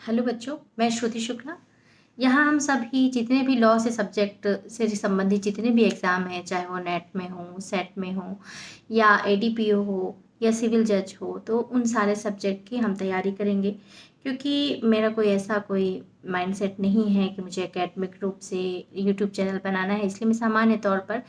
Hello बच्चों, मैं श्रुति शुक्ला। यहाँ हम सभी जितने भी लॉ से सब्जेक्ट से संबंधित जितने भी एग्ज़ाम हैं, चाहे वो नेट में हो, सेट में हो या एडीपीओ हो या सिविल जज हो, तो उन सारे सब्जेक्ट की हम तैयारी करेंगे। क्योंकि मेरा कोई माइंडसेट नहीं है कि मुझे एकेडमिक रूप से यूट्यूब चैनल बनाना है, इसलिए मैं सामान्य तौर पर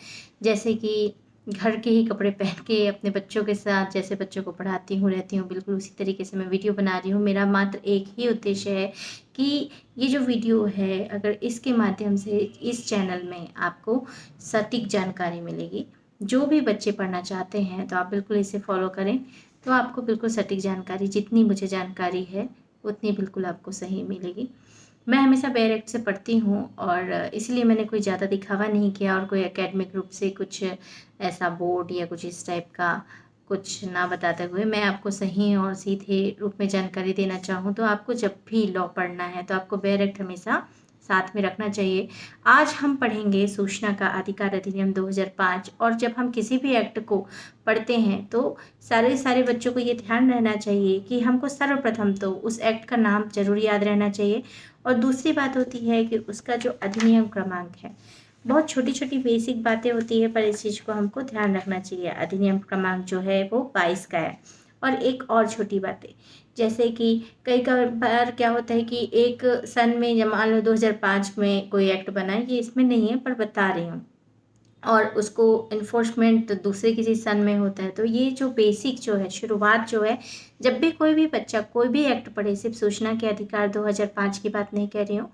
जैसे कि घर के ही कपड़े पहन के अपने बच्चों के साथ जैसे बच्चों को पढ़ाती हूँ रहती हूँ, बिल्कुल उसी तरीके से मैं वीडियो बना रही हूँ। मेरा मात्र एक ही उद्देश्य है कि ये जो वीडियो है, अगर इसके माध्यम से इस चैनल में आपको सटीक जानकारी मिलेगी। जो भी बच्चे पढ़ना चाहते हैं तो आप बिल्कुल इसे फॉलो करें, तो आपको बिल्कुल सटीक जानकारी, जितनी मुझे जानकारी है उतनी बिल्कुल आपको सही मिलेगी। मैं हमेशा डायरेक्ट से पढ़ती हूँ और इसलिए मैंने कोई ज़्यादा दिखावा नहीं किया और कोई एकेडमिक रूप से कुछ ऐसा बोर्ड या कुछ इस टाइप का कुछ ना बताते हुए मैं आपको सही और सीधे रूप में जानकारी देना चाहूँ। तो आपको जब भी लॉ पढ़ना है तो आपको डायरेक्ट हमेशा साथ में रखना चाहिए। आज हम पढ़ेंगे सूचना का अधिकार अधिनियम 2005। और जब हम किसी भी एक्ट को पढ़ते हैं तो सारे बच्चों को ये ध्यान रहना चाहिए कि हमको सर्वप्रथम तो उस एक्ट का नाम जरूर याद रहना चाहिए और दूसरी बात होती है कि उसका जो अधिनियम क्रमांक है। बहुत छोटी छोटी बेसिक बातें होती है पर इस चीज़ को हमको ध्यान रखना चाहिए। अधिनियम क्रमांक जो है वो 22 का है। और एक और छोटी बातें, जैसे कि कई बार क्या होता है कि एक सन में, जब मान लो 2005 में कोई एक्ट बना है, ये इसमें नहीं है पर बता रही हूँ, और उसको इन्फोर्समेंट दूसरे किसी सन में होता है। तो ये जो बेसिक जो है, शुरुआत जो है, जब भी कोई भी बच्चा कोई भी एक्ट पढ़े, सिर्फ सूचना के अधिकार 2005 की बात नहीं कह रही हूँ,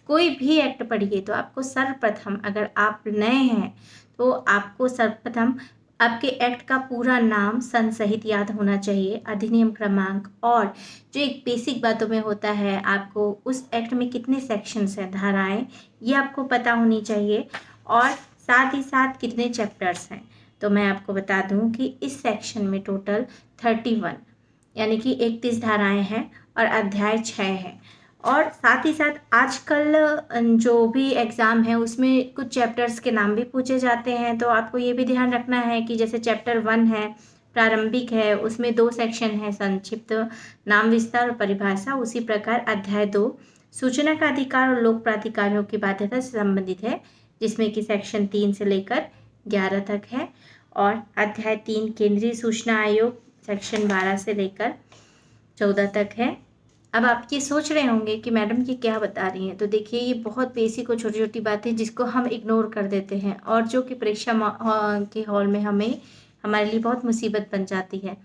कोई भी एक्ट पढ़िए तो आपको सर्वप्रथम, अगर आप नए हैं तो आपको सर्वप्रथम आपके एक्ट का पूरा नाम सन सहित याद होना चाहिए, अधिनियम क्रमांक, और जो एक बेसिक बातों में होता है, आपको उस एक्ट में कितने सेक्शंस हैं, धाराएं, ये आपको पता होनी चाहिए, और साथ ही साथ कितने चैप्टर्स हैं। तो मैं आपको बता दूं कि इस सेक्शन में टोटल 31 यानी कि 31 धाराएं हैं और अध्याय 6 है। और साथ ही साथ आजकल जो भी एग्ज़ाम है उसमें कुछ चैप्टर्स के नाम भी पूछे जाते हैं, तो आपको ये भी ध्यान रखना है कि जैसे चैप्टर 1 है, प्रारंभिक है, उसमें 2 सेक्शन है, संक्षिप्त, नाम विस्तार और परिभाषा। उसी प्रकार अध्याय 2 सूचना का अधिकार और लोक प्राधिकारियों की बाध्यता से संबंधित है, जिसमें कि सेक्शन 3 से लेकर 11 तक है। और अध्याय 3 केंद्रीय सूचना आयोग, सेक्शन 12 से लेकर 14 तक है। अब आप ये सोच रहे होंगे कि मैडम ये क्या बता रही हैं, तो देखिए ये बहुत बेसिक और छोटी छोटी बातें जिसको हम इग्नोर कर देते हैं और जो कि परीक्षा के हॉल में हमारे लिए बहुत मुसीबत बन जाती है।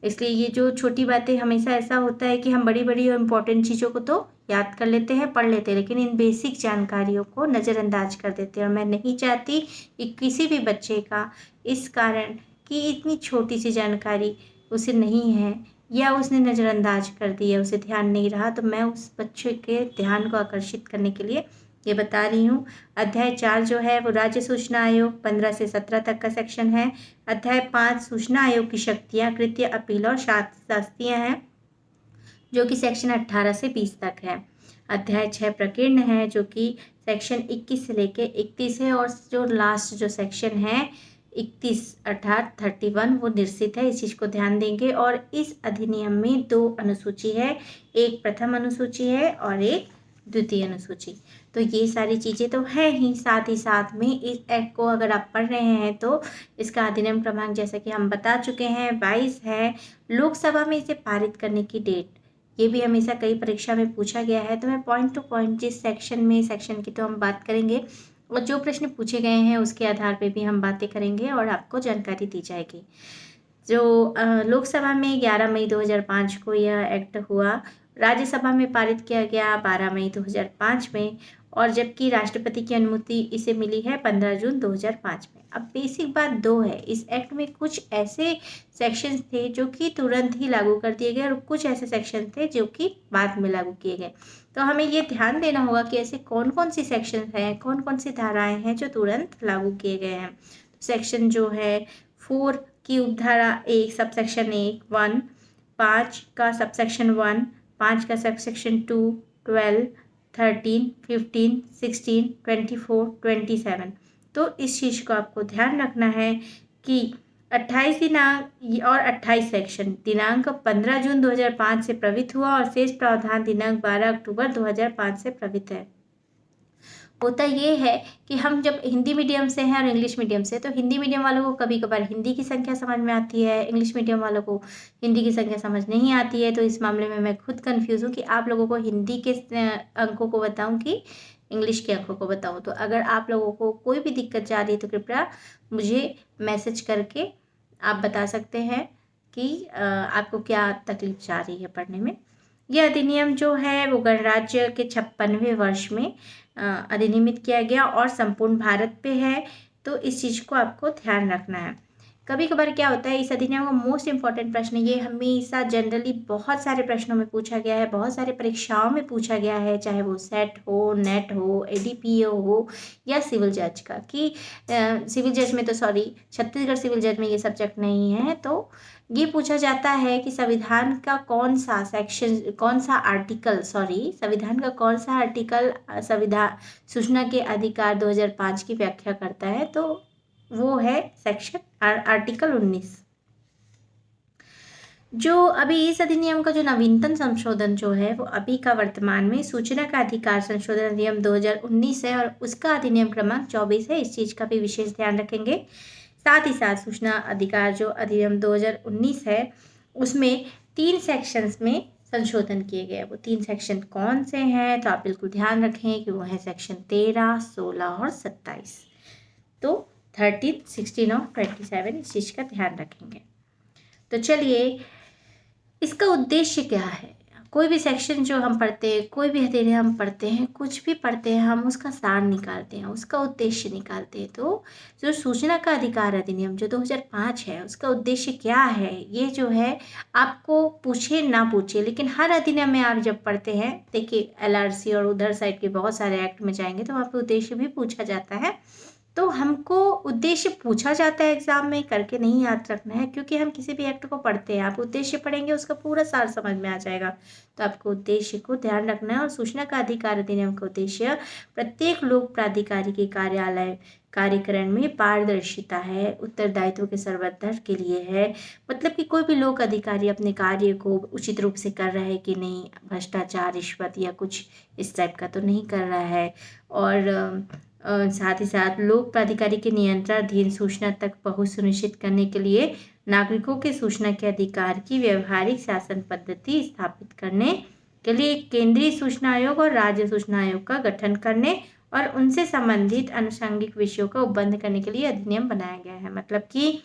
इसलिए ये जो छोटी बातें, हमेशा ऐसा होता है कि हम बड़ी बड़ी और इम्पोर्टेंट चीज़ों को तो याद कर लेते हैं, पढ़ लेते हैं, लेकिन इन बेसिक जानकारियों को नज़रअंदाज कर देते हैं। और मैं नहीं चाहती कि किसी भी बच्चे का इस कारण कि इतनी छोटी सी जानकारी उसे नहीं है या उसने नज़रअंदाज कर दिया, उसे ध्यान नहीं रहा, तो मैं उस बच्चे के ध्यान को आकर्षित करने के लिए ये बता रही हूँ। अध्याय 4 जो है वो राज्य सूचना आयोग, 15 से 17 तक का सेक्शन है। अध्याय 5 सूचना आयोग की शक्तियाँ, कृत्य, अपील और शास्तियाँ हैं, जो कि सेक्शन 18 से 20 तक है। अध्याय 6 प्रकीर्ण है, जो कि सेक्शन 21 से लेके 31 है। और जो लास्ट जो सेक्शन है 31 अर्थात 31, वो निश्चित है, इस चीज़ को ध्यान देंगे। और इस अधिनियम में 2 अनुसूची है, एक प्रथम अनुसूची है और एक द्वितीय अनुसूची। तो ये सारी चीज़ें तो है ही, साथ ही साथ में इस एक्ट को अगर आप पढ़ रहे हैं तो इसका अधिनियम क्रमांक, जैसा कि हम बता चुके हैं, 22 है। लोकसभा में इसे पारित करने की डेट, ये भी हमेशा कई परीक्षा में पूछा गया है, तो मैं पॉइंट टू पॉइंट जिस सेक्शन की तो हम बात करेंगे, और जो प्रश्न पूछे गए हैं उसके आधार पे भी हम बातें करेंगे और आपको जानकारी दी जाएगी। जो लोकसभा में 11 मई 2005 को यह एक्ट हुआ, राज्यसभा में पारित किया गया 12 मई 2005 में, और जबकि राष्ट्रपति की अनुमति इसे मिली है 15 जून 2005 में। अब बेसिक बात 2 है, इस एक्ट में कुछ ऐसे सेक्शंस थे जो कि तुरंत ही लागू कर दिए गए और कुछ ऐसे सेक्शन थे जो कि बाद में लागू किए गए। तो हमें ये ध्यान देना होगा कि ऐसे कौन कौन सी सेक्शन हैं, कौन कौन सी धाराएं हैं जो तुरंत लागू किए गए हैं। सेक्शन जो है 4 की उपधारा 1 सबसेक्शन 1 5 का सबसेक्शन 1, 5 का सबसेक्शन 2, 12, 13, 15, 16, 24, 27। तो इस चीज़ को आपको ध्यान रखना है कि 28 दिनांक और 28 सेक्शन दिनांक 15 जून 2005 से प्रवृत्त हुआ और शेष प्रावधान दिनांक 12 अक्टूबर 2005 से प्रवृत्त है। होता ये है कि हम जब हिंदी मीडियम से हैं और इंग्लिश मीडियम से, तो हिंदी मीडियम वालों को कभी कभार हिंदी की संख्या समझ में आती है, इंग्लिश मीडियम वालों को हिंदी की संख्या समझ नहीं आती है। तो इस मामले में मैं खुद कंफ्यूज हूँ कि आप लोगों को हिंदी के अंकों को बताऊँ कि इंग्लिश के अंकों को बताऊँ। तो अगर आप लोगों को कोई भी दिक्कत जा रही है तो कृपया मुझे मैसेज करके आप बता सकते हैं कि आपको क्या तकलीफ जा रही है पढ़ने में। यह अधिनियम जो है वो गणराज्य के 56वें वर्ष में अधिनियमित किया गया और संपूर्ण भारत पे है। तो इस चीज़ को आपको ध्यान रखना है। कभी कभार क्या होता है, इस अधिनियम का मोस्ट इम्पॉर्टेंट प्रश्न ये हमेशा जनरली बहुत सारे प्रश्नों में पूछा गया है, बहुत सारे परीक्षाओं में पूछा गया है, चाहे वो सेट हो, नेट हो, एडीपीओ हो या सिविल जज का, कि सिविल जज में तो सॉरी छत्तीसगढ़ सिविल जज में ये सब्जेक्ट नहीं है। तो ये पूछा जाता है कि संविधान का कौन सा सेक्शन, कौन सा आर्टिकल, संविधान का कौन सा आर्टिकल संविधान सूचना के अधिकार 2005 की व्याख्या करता है। तो वो है सेक्शन आर्टिकल 19। जो अभी इस अधिनियम का जो नवीनतम संशोधन जो है वो अभी का वर्तमान में सूचना का अधिकार संशोधन अधिनियम 2019 है और उसका अधिनियम क्रमांक 24 है। इस चीज़ का भी विशेष ध्यान रखेंगे। साथ ही साथ सूचना अधिकार जो अधिनियम 2019 है उसमें 3 सेक्शंस में संशोधन किए गए। वो 3 सेक्शन कौन से हैं, तो आप बिल्कुल ध्यान रखें कि वो है सेक्शन 13, 16 और 27। तो 13, 16 और 27 इस चीज़ का ध्यान रखेंगे। तो चलिए, इसका उद्देश्य क्या है। कोई भी सेक्शन जो हम पढ़ते हैं, कोई भी अधिनियम हम पढ़ते हैं, कुछ भी पढ़ते हैं, हम उसका सार निकालते हैं, उसका उद्देश्य निकालते हैं। तो जो सूचना का अधिकार अधिनियम जो 2005 है उसका उद्देश्य क्या है, ये जो है आपको पूछे ना पूछे, लेकिन हर अधिनियम में आप जब पढ़ते हैं, देखिए एलआरसी और उधर साइड के बहुत सारे एक्ट में जाएंगे तो वहाँ पे उद्देश्य भी पूछा जाता है। तो हमको उद्देश्य पूछा जाता है एग्जाम में, करके नहीं याद रखना है, क्योंकि हम किसी भी एक्ट को पढ़ते हैं, आप उद्देश्य पढ़ेंगे उसका पूरा सार समझ में आ जाएगा। तो आपको उद्देश्य को ध्यान रखना है। और सूचना का अधिकार अधिनियम का उद्देश्य प्रत्येक लोक प्राधिकारी के कार्यालय कार्यकरण में पारदर्शिता है, उत्तरदायित्व के सर्वोत्तर के लिए है। मतलब कि कोई भी लोक अधिकारी अपने कार्य को उचित रूप से कर रहा है कि नहीं, भ्रष्टाचार, रिश्वत या कुछ इस टाइप का तो नहीं कर रहा है। और साथ ही साथ लोक प्राधिकारी के नियंत्रणाधीन सूचना तक पहुंच सुनिश्चित करने के लिए नागरिकों के सूचना के अधिकार की व्यवहारिक शासन पद्धति स्थापित करने के लिए केंद्रीय सूचना आयोग और राज्य सूचना आयोग का गठन करने और उनसे संबंधित आनुषंगिक विषयों का उपबंध करने के लिए अधिनियम बनाया गया है। मतलब कि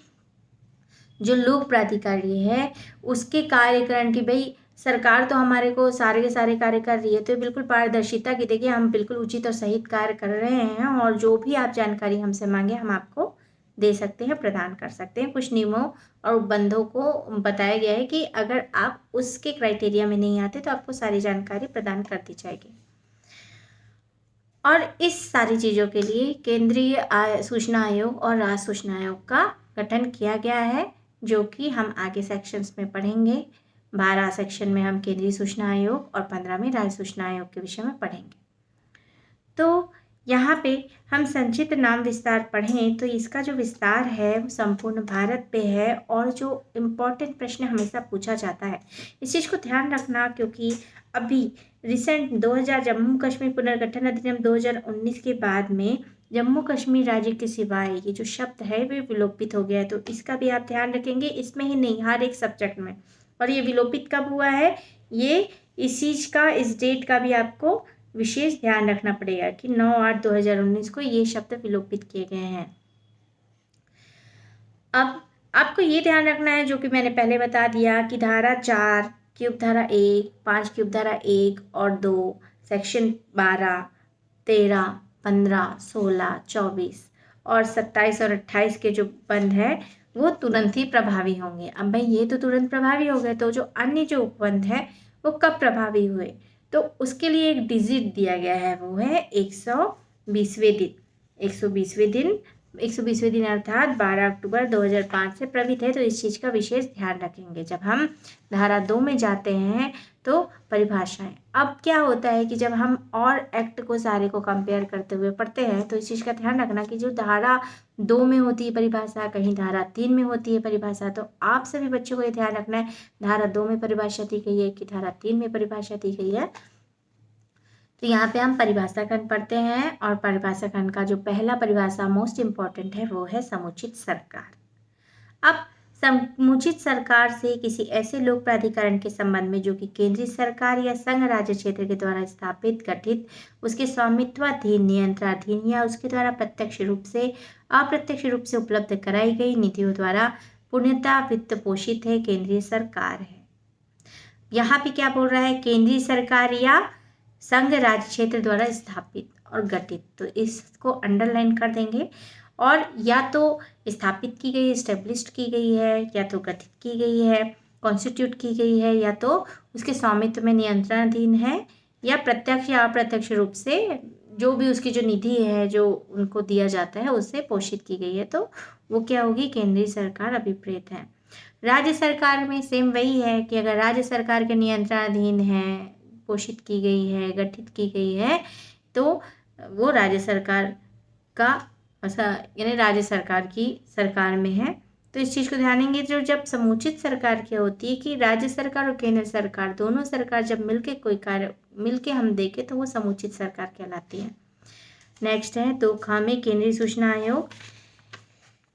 जो लोक प्राधिकारी है उसके कार्यकरण की, भाई सरकार तो हमारे को सारे के सारे कार्य कर रही है, तो बिल्कुल पारदर्शिता की, देखिए हम बिल्कुल उचित और सही कार्य कर रहे हैं और जो भी आप जानकारी हमसे मांगे हम आपको दे सकते हैं, प्रदान कर सकते हैं। कुछ नियमों और उपबंधों को बताया गया है कि अगर आप उसके क्राइटेरिया में नहीं आते तो आपको सारी जानकारी प्रदान कर दी जाएगी। और इस सारी चीज़ों के लिए केंद्रीय सूचना आयोग और राज्य सूचना आयोग का गठन किया गया है, जो कि हम आगे सेक्शंस में पढ़ेंगे। 12 सेक्शन में हम केंद्रीय सूचना आयोग और 15 में राज्य सूचना आयोग के विषय में पढ़ेंगे। तो यहाँ पे हम संक्षिप्त नाम विस्तार पढ़ें तो इसका जो विस्तार है वो संपूर्ण भारत पे है और जो इम्पोर्टेंट प्रश्न हमेशा पूछा जाता है, इस चीज़ को ध्यान रखना, क्योंकि अभी रिसेंट 2000 जम्मू कश्मीर पुनर्गठन अधिनियम 2019 के बाद में जम्मू कश्मीर राज्य के सिवाय ये जो शब्द है वे विलोपित हो गया है। तो इसका भी आप ध्यान रखेंगे, इसमें ही नहीं हर एक सब्जेक्ट में। और ये विलोपित कब हुआ है, ये इस चीज़ का, इस डेट का भी आपको विशेष ध्यान रखना पड़ेगा कि 9/8/2019 को ये शब्द विलोपित किए गए हैं। अब आपको ये ध्यान रखना है, जो कि मैंने पहले बता दिया, कि धारा 4 की उपधारा 1, 5 की उपधारा 1 और 2, सेक्शन 12, 13, 15, 16, 24 और 27 और 28 के जो उपबंध है वो तुरंत ही प्रभावी होंगे। अब भाई ये तो तुरंत प्रभावी हो गए, तो जो अन्य जो उपबंध है वो कब प्रभावी हुए, तो उसके लिए एक डिजिट दिया गया है, वो है 120वें दिन। 120वें दिन 120वें दिन अर्थात 12 अक्टूबर 2005 से प्रवित है, तो इस चीज़ का विशेष ध्यान रखेंगे। जब हम धारा 2 में जाते हैं तो परिभाषाएं, अब क्या होता है कि जब हम और एक्ट को सारे को कंपेयर करते हुए पढ़ते हैं तो इस चीज़ का ध्यान रखना कि जो धारा 2 में होती है परिभाषा, कहीं धारा 3 में होती है परिभाषा। तो आप सभी बच्चों को ये ध्यान रखना है धारा 2 में परिभाषा दी गई है कि धारा 3 में परिभाषा दी गई है। तो यहाँ पे हम परिभाषा खंड पढ़ते हैं और परिभाषा खंड का जो पहला परिभाषा मोस्ट इम्पॉर्टेंट है वो है समुचित सरकार। अब समुचित सरकार से किसी ऐसे लोक प्राधिकरण के संबंध में जो कि केंद्रीय सरकार या संघ राज्य क्षेत्र के द्वारा स्थापित, गठित, उसके स्वामित्वाधीन, नियंत्रणाधीन या उसके द्वारा प्रत्यक्ष रूप से अप्रत्यक्ष रूप से उपलब्ध कराई गई निधियों द्वारा पूर्णतः वित्त पोषित है, केंद्रीय सरकार है। यहाँ पे क्या बोल रहा है, केंद्रीय सरकार या संघ राज्य क्षेत्र द्वारा स्थापित और गठित, तो इसको अंडरलाइन कर देंगे। और या तो स्थापित की गई, एस्टेब्लिश्ड की गई है, या तो गठित की गई है, कॉन्स्टिट्यूट की गई है, या तो उसके स्वामित्व में नियंत्रणाधीन है, या प्रत्यक्ष या अप्रत्यक्ष रूप से जो भी उसकी जो निधि है जो उनको दिया जाता है उससे पोषित की गई है, तो वो क्या होगी, केंद्रीय सरकार अभिप्रेत है। राज्य सरकार में सेम वही है कि अगर राज्य सरकार के नियंत्रणाधीन है, पोषित की गई है, गठित की गई है, तो वो राज्य सरकार का यानी राज्य सरकार की सरकार में है। तो इस चीज़ को ध्यान देंगे, जो जब समुचित सरकार क्या होती है कि राज्य सरकार और केंद्र सरकार दोनों सरकार जब मिलके कोई कार्य मिलके हम देखें तो वो समुचित सरकार कहलाती है। नेक्स्ट है तो खामे केंद्रीय सूचना आयोग।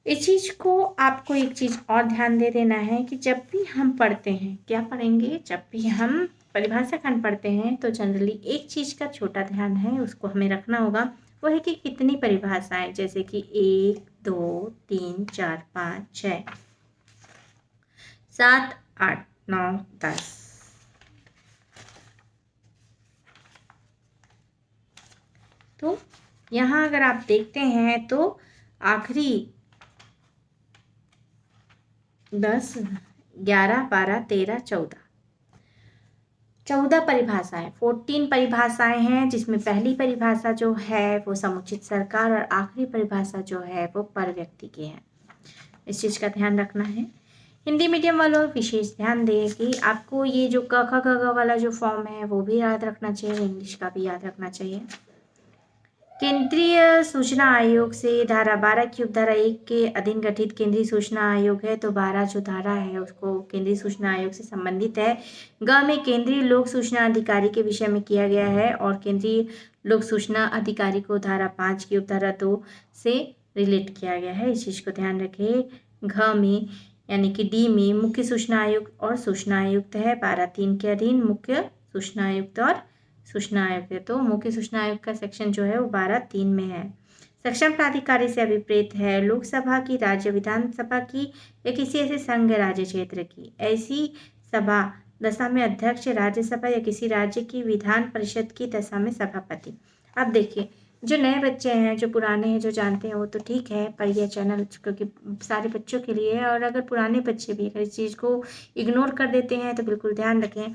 इस चीज़ को आपको एक चीज़ और ध्यान दे देना है कि जब भी हम पढ़ते हैं, क्या पढ़ेंगे, जब भी हम परिभाषा खंड पढ़ते हैं तो जनरली एक चीज़ का छोटा ध्यान है उसको हमें रखना होगा, वो है कि कितनी परिभाषाएं, जैसे कि 1 2 3 4 5 6 7 8 9 10। तो यहाँ अगर आप देखते हैं तो आखिरी 10 11 12 13 14 परिभाषाएं, 14 परिभाषाएं हैं, जिसमें पहली परिभाषा जो है वो समुचित सरकार और आखिरी परिभाषा जो है वो पर व्यक्ति की है। इस चीज़ का ध्यान रखना है। हिंदी मीडियम वालों विशेष ध्यान दें कि आपको ये जो क ख ग घ वाला जो फॉर्म है वो भी याद रखना चाहिए, इंग्लिश का भी याद रखना चाहिए। केंद्रीय सूचना आयोग से धारा 12 की उपधारा 1 के अधीन गठित केंद्रीय सूचना आयोग है, तो 12 जो धारा है उसको केंद्रीय सूचना आयोग से संबंधित है। ग में केंद्रीय लोक सूचना अधिकारी के विषय में किया गया है और केंद्रीय लोक सूचना अधिकारी को धारा 5 की उपधारा 2 से रिलेट किया गया है, इस चीज़ को ध्यान रखें। घ में यानी कि डी में मुख्य सूचना आयुक्त और सूचना आयुक्त है, 12(3) के अधीन मुख्य सूचना आयुक्त और सूचना आयुक्त है, तो मुख्य सूचना आयुक्त का सेक्शन जो है वो 12(3) में है। सक्षम प्राधिकारी से अभिप्रेत है लोकसभा की, राज्य विधानसभा की या किसी ऐसे संघ राज्य क्षेत्र की ऐसी सभा दशा में अध्यक्ष, राज्यसभा या किसी राज्य की विधान परिषद की दशा में सभापति। अब देखिए, जो नए बच्चे हैं, जो पुराने हैं, जो जानते हैं वो तो ठीक है, पर यह चैनल क्योंकि सारे बच्चों के लिए है, और अगर पुराने बच्चे भी अगर इस चीज़ को इग्नोर कर देते हैं तो बिल्कुल ध्यान रखें।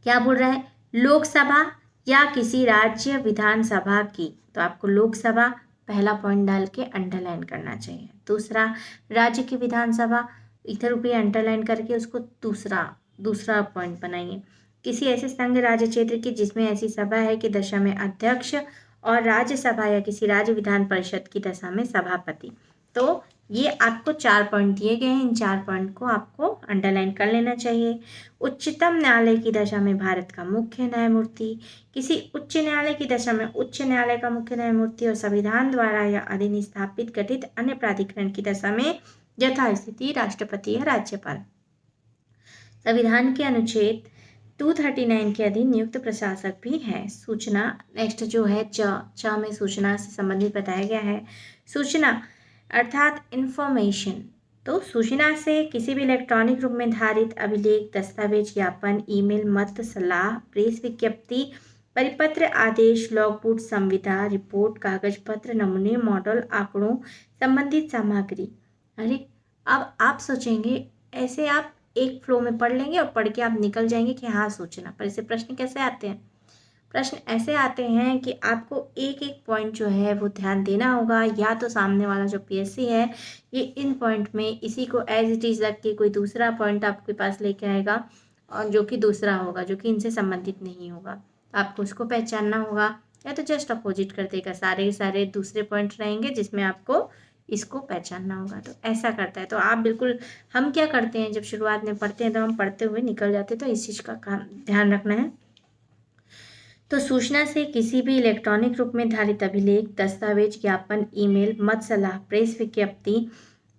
क्या बोल रहा है, लोकसभा या किसी राज्य विधानसभा की, तो आपको लोकसभा पहला पॉइंट डाल के अंडरलाइन करना चाहिए। दूसरा, राज्य की विधानसभा इधर भी अंडरलाइन करके उसको दूसरा पॉइंट बनाइए। किसी ऐसे संघ राज्य क्षेत्र की जिसमें ऐसी सभा है कि दशा में अध्यक्ष और राज्यसभा या किसी राज्य विधान परिषद की दशा में सभापति। तो ये आपको 4 पॉइंट दिए गए हैं, इन 4 पॉइंट को आपको अंडरलाइन कर लेना चाहिए। उच्चतम न्यायालय की दशा में भारत का मुख्य न्यायमूर्ति, किसी उच्च न्यायालय की दशा में उच्च न्यायालय का मुख्य न्यायमूर्ति और संविधान द्वारा या अधीन स्थापित गठित अन्य प्राधिकरण की दशा में यथास्थिति राष्ट्रपति या राज्यपाल। संविधान के अनुच्छेद 239 के अधीन नियुक्त प्रशासक भी है। सूचना, नेक्स्ट जो है च में सूचना से संबंधित बताया गया है। सूचना अर्थात इंफॉर्मेशन, तो सूचना से किसी भी इलेक्ट्रॉनिक रूप में धारित अभिलेख, दस्तावेज, ज्ञापन, ईमेल, मत, सलाह, प्रेस विज्ञप्ति, परिपत्र, आदेश, लॉगबुक, संविदा, रिपोर्ट, कागज पत्र, नमूने, मॉडल, आंकड़ों, संबंधित सामग्री। अरे अब आप सोचेंगे ऐसे आप एक फ्लो में पढ़ लेंगे और पढ़ के आप निकल जाएंगे कि हाँ सूचना, पर इससे प्रश्न कैसे आते हैं, प्रश्न ऐसे आते हैं कि आपको एक एक पॉइंट जो है वो ध्यान देना होगा, या तो सामने वाला जो पीएससी है ये इन पॉइंट में इसी को एज इट इज़ रख के कोई दूसरा पॉइंट आपके पास लेके आएगा, और जो कि दूसरा होगा, जो कि इनसे संबंधित नहीं होगा। आपको उसको पहचानना होगा, या तो जस्ट अपोजिट कर देगा, सारे के सारे दूसरे पॉइंट रहेंगे जिसमें आपको इसको पहचानना होगा। तो ऐसा करता है। तो आप बिल्कुल, हम क्या करते हैं जब शुरुआत में पढ़ते हैं तो हम पढ़ते हुए निकल जाते हैं, तो इस चीज़ का ध्यान रखना है। तो सूचना से किसी भी इलेक्ट्रॉनिक रूप में धारित अभिलेख, दस्तावेज, ज्ञापन, ईमेल, मत सलाह, प्रेस विज्ञप्ति,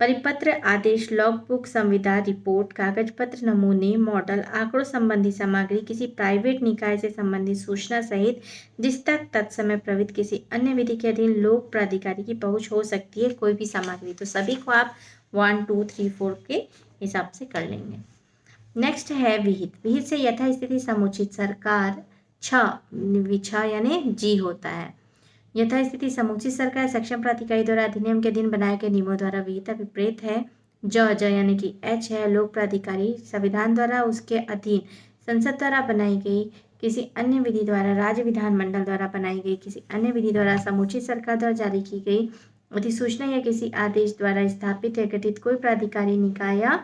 परिपत्र, आदेश, लॉगबुक, संविदा, रिपोर्ट, कागज पत्र, नमूने, मॉडल, आंकड़ों संबंधी सामग्री, किसी प्राइवेट निकाय से संबंधित सूचना सहित जिस तक तत्समय प्रवृत्त किसी अन्य विधि के अधीन लोक प्राधिकारी की पहुंच हो सकती है कोई भी सामग्री। तो सभी को आप 1, 2, 3, 4 के हिसाब से कर लेंगे। नेक्स्ट है विहित। विहित से यथास्थिति समुचित सरकार विछा यानी जी होता है। यथास्थिति समुचित सरकार सक्षम प्राधिकारी द्वारा अधिनियम के अधीन बनाए गए नियमों द्वारा विहित विपरीत है। ज यानी कि एच है लोक प्राधिकारी संविधान द्वारा उसके अधीन संसद द्वारा बनाई गई किसी अन्य विधि द्वारा राज्य विधानमंडल द्वारा बनाई गई किसी अन्य विधि द्वारा समुचित सरकार द्वारा जारी की गई अधिसूचना या किसी आदेश द्वारा स्थापित या गठित कोई प्राधिकारी निकाय या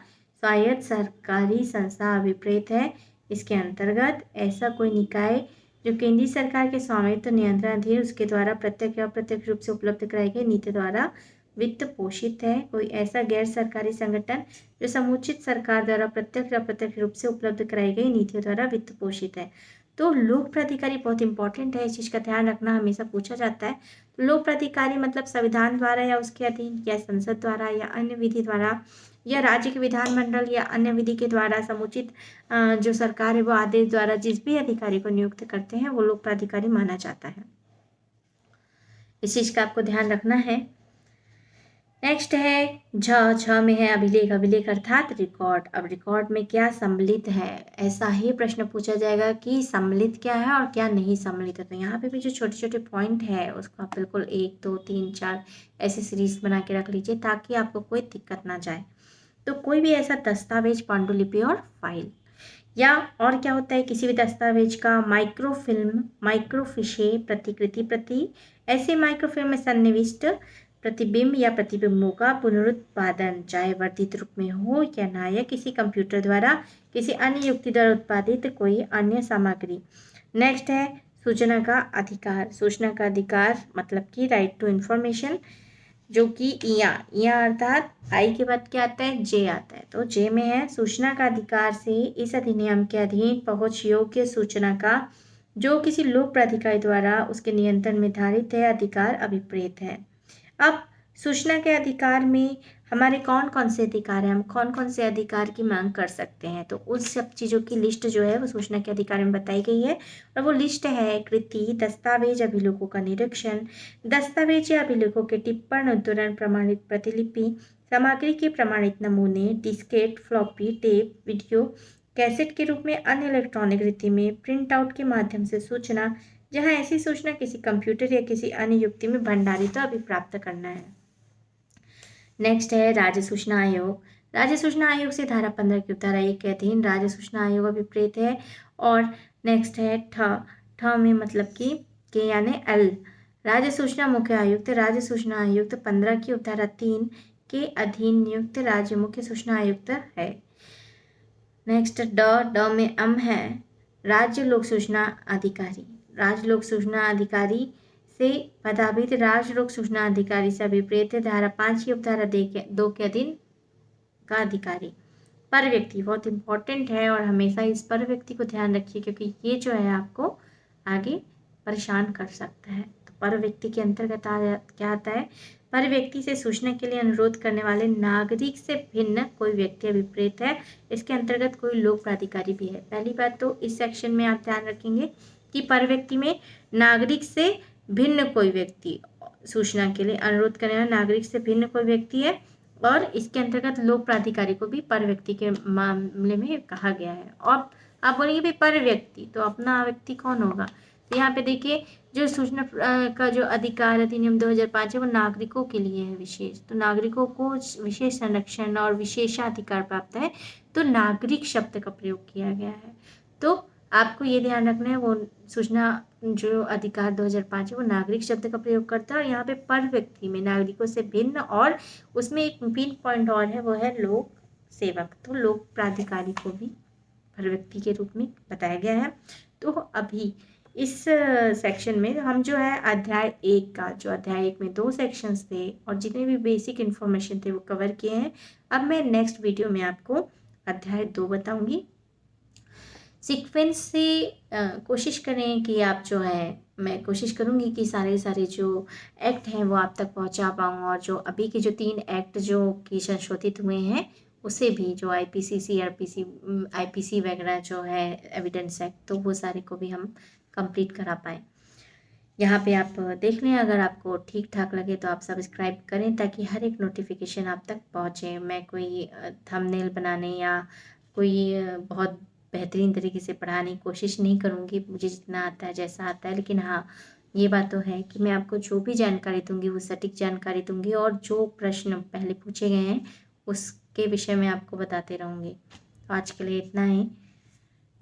स्वायत्त सरकारी संस्था अभिप्रेत है। इसके अंतर्गत ऐसा कोई निकाय जो केंद्रीय सरकार के स्वामित्व नियंत्रण अधीन उसके द्वारा प्रत्यक्ष या अप्रत्यक्ष रूप से उपलब्ध कराई गई नीति द्वारा वित्त पोषित है। कोई ऐसा गैर सरकारी संगठन जो समुचित सरकार द्वारा प्रत्यक्ष या अप्रत्यक्ष रूप से उपलब्ध कराई गई नीतियों द्वारा वित्त पोषित है। तो लोक प्राधिकारी बहुत इंपॉर्टेंट है, इस चीज़ का ध्यान रखना, हमेशा पूछा जाता है। तो लोक प्राधिकारी मतलब संविधान द्वारा या उसके अधीन या संसद द्वारा या अन्य विधि द्वारा या राज्य के विधानमंडल या अन्य विधि के द्वारा समुचित जो सरकार है वो आदेश द्वारा जिस भी अधिकारी को नियुक्त करते हैं वो लोक प्राधिकारी माना जाता है। इस चीज़ का आपको ध्यान रखना है। नेक्स्ट है छ में है अभिलेख। अभिलेख अर्थात रिकॉर्ड। अब रिकॉर्ड में क्या सम्मिलित है, ऐसा ही प्रश्न पूछा जाएगा कि सम्मिलित क्या है और क्या नहीं सम्मिलित है। तो यहाँ पे भी जो छोटे छोटे पॉइंट है उसको आप बिल्कुल 1, 2, 3, 4 ऐसे सीरीज बना के रख लीजिए ताकि आपको कोई दिक्कत ना जाए। तो कोई भी ऐसा दस्तावेज, पांडुलिपि और फाइल, या और क्या होता है किसी भी दस्तावेज का माइक्रोफिल्म, माइक्रोफिशे, प्रतिकृति प्रति, ऐसे माइक्रोफिल्म में सन्निविष्ट प्रतिबिंब या प्रतिबिंबों का पुनरुत्पादन चाहे वर्धित रूप में हो या ना, या किसी कंप्यूटर द्वारा किसी अन्य युक्ति द्वारा उत्पादित कोई अन्य सामग्री। नेक्स्ट है सूचना का अधिकार। सूचना का अधिकार मतलब कि राइट टू इंफॉर्मेशन, जो कि इया अर्थात आई के बाद क्या आता है, जे आता है। तो जे में है सूचना का अधिकार से इस अधिनियम के अधीन पहुंच योग्य सूचना का जो किसी लोक प्राधिकारी द्वारा उसके नियंत्रण में धारित है अधिकार अभिप्रेत है। अब सूचना के अधिकार में हमारे कौन कौन से अधिकार हैं, हम कौन कौन से अधिकार की मांग कर सकते हैं, तो उस सब चीज़ों की लिस्ट जो है वो सूचना के अधिकार में बताई गई है। और वो लिस्ट है कृति, दस्तावेज, अभिलेखों का निरीक्षण, दस्तावेज या अभिलेखों के टिप्पण, उद्धरण, प्रमाणित प्रतिलिपि, सामग्री के प्रमाणित नमूने, Diskit, floppy, tape, video cassette के रूप में अन्य इलेक्ट्रॉनिक रीति में प्रिंट आउट के माध्यम से सूचना, जहां ऐसी सूचना किसी कंप्यूटर या किसी अन्य युक्ति में भंडारित तो अभी प्राप्त करना है। नेक्स्ट है राज्य सूचना आयोग। राज्य सूचना आयोग से धारा 15 की धारा 1 के अधीन राज्य सूचना आयोग अभिप्रेत है। और नेक्स्ट है ठ में मतलब कि के यानी एल, राज्य सूचना मुख्य आयुक्त। राज्य सूचना आयुक्त 15 की उपधारा 3 के अधीन नियुक्त राज्य मुख्य सूचना आयुक्त है। नेक्स्ट ड में अम है राज्य लोक सूचना अधिकारी। राज्य लोक सूचना अधिकारी से पदाभित राज्य लोक सूचना अधिकारी से अभिप्रेत है धारा 5 की उपधारा 2 के अधीन का अधिकारी। पर व्यक्ति बहुत इंपॉर्टेंट है और हमेशा इस पर व्यक्ति को ध्यान रखिए क्योंकि ये जो है आपको आगे परेशान कर सकता है। तो पर व्यक्ति के अंतर्गत क्या आता है, पर व्यक्ति से सूचना के लिए अनुरोध करने वाले नागरिक से भिन्न कोई व्यक्ति अभिप्रेत है। इसके अंतर्गत कोई लोक प्राधिकारी भी है। पहली बात तो इस सेक्शन में आप ध्यान रखेंगे कि पर व्यक्ति में नागरिक से भिन्न कोई व्यक्ति सूचना के लिए अनुरोध करने वाला नागरिक से भिन्न कोई व्यक्ति है। और इसके अंतर्गत लोक प्राधिकारी को भी पर व्यक्ति के मामले में कहा गया है। और आप बोलेंगे भाई पर व्यक्ति, तो अपना व्यक्ति कौन होगा, तो यहाँ पे देखिए जो सूचना का जो अधिकार अधिनियम 2005 है वो नागरिकों के लिए है विशेष। तो नागरिकों को विशेष संरक्षण और विशेषाधिकार प्राप्त है, तो नागरिक शब्द का प्रयोग किया गया है। तो आपको ये ध्यान रखना है, वो सूचना जो अधिकार 2005 है वो नागरिक शब्द का प्रयोग करता है, और यहाँ पे पर व्यक्ति में नागरिकों से भिन्न, और उसमें एक पिन पॉइंट और है, वो है लोक सेवक। तो लोक प्राधिकारी को भी पर व्यक्ति के रूप में बताया गया है। तो अभी इस सेक्शन में हम जो है अध्याय 1 का, जो अध्याय 1 में 2 सेक्शंस थे और जितने भी बेसिक इन्फॉर्मेशन थे वो कवर किए हैं। अब मैं नेक्स्ट वीडियो में आपको अध्याय 2 बताऊंगी। सीक्वेंस से कोशिश करें कि आप जो है, मैं कोशिश करूंगी कि सारे जो एक्ट हैं वो आप तक पहुंचा पाऊँ, और जो अभी के जो 3 एक्ट जो कि संशोधित हुए हैं उसे भी, जो आईपीसी, सीआरपीसी, आईपीसी वगैरह जो है, एविडेंस एक्ट, तो वो सारे को भी हम कंप्लीट करा पाएँ। यहाँ पे आप देख लें, अगर आपको ठीक ठाक लगे तो आप सब्सक्राइब करें ताकि हर एक नोटिफिकेशन आप तक पहुँचे। मैं कोई थंबनेल बनाने या कोई बहुत बेहतरीन तरीके से पढ़ाने की कोशिश नहीं करूँगी, मुझे जितना आता है जैसा आता है, लेकिन हाँ, ये बात तो है कि मैं आपको जो भी जानकारी दूंगी वो सटीक जानकारी दूंगी, और जो प्रश्न पहले पूछे गए हैं उसके विषय में आपको बताते रहूँगी। तो आज के लिए इतना ही,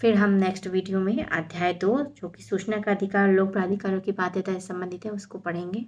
फिर हम नेक्स्ट वीडियो में अध्याय 2 जो कि सूचना का अधिकार, लोक प्राधिकारों की बाध्यता से संबंधित है, उसको पढ़ेंगे।